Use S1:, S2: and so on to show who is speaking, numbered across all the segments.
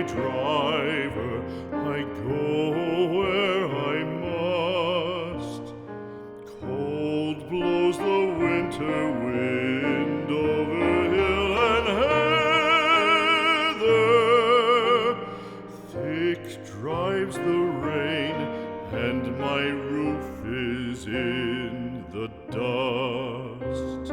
S1: my driver, I go where I must. Cold blows the winter wind over hill and heather. Thick drives the rain, and my roof is in the dust.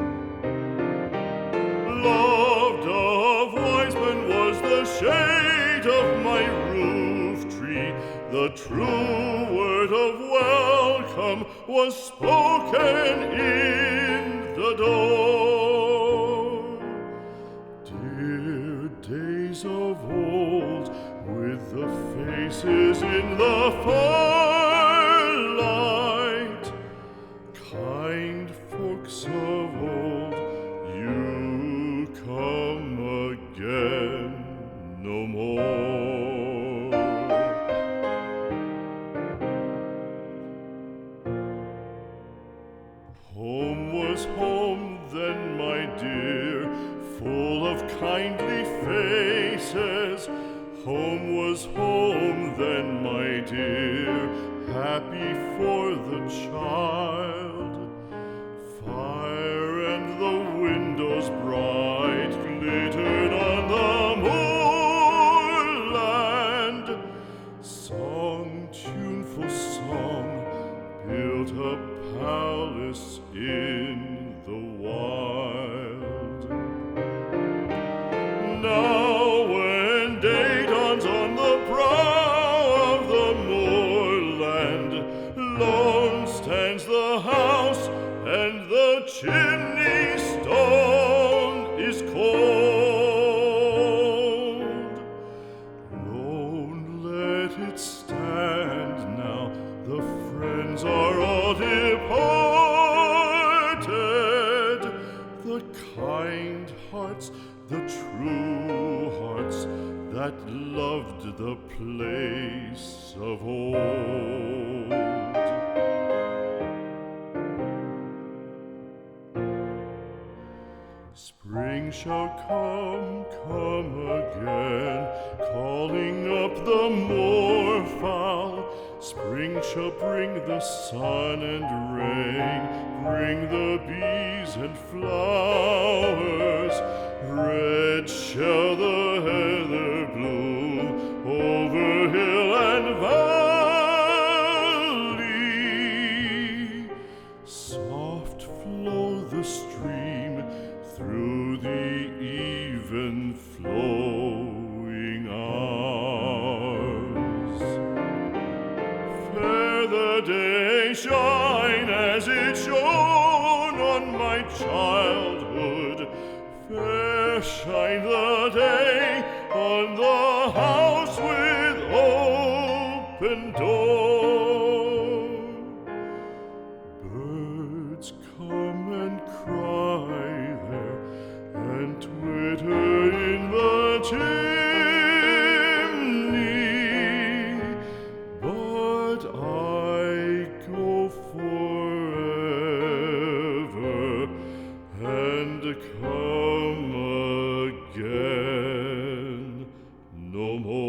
S1: Loved of wise men was the shade of my roof tree. The true word of welcome was spoken in the door. Dear days of old, with the faces in the firelight, kind folks of old, you come again no more. Home was home then, my dear, full of kindly faces. Home was home then, my dear, happy for the child. Fire and the windows bright glittered on the moorland. Song, tuneful song, built a palace in the wild. Now when day dawns on the brow of the moorland, lone stands the house, and the chimney stone is cold. Lone let it stand now, the friends are all departed. The kind hearts, the true hearts, that loved the place of old. Spring shall come again, calling up the moorfowl. Spring shall bring the sun and rain, bring the bees and flowers. Red shall the heather bloom over hill and valley. Soft flow the stream through the even flowing hours. Fair the day shine as it shone on my childhood. Fair shine the day on the house with open door. Birds come and cry there, and twitter in the chimney, but I go forever and come again no more.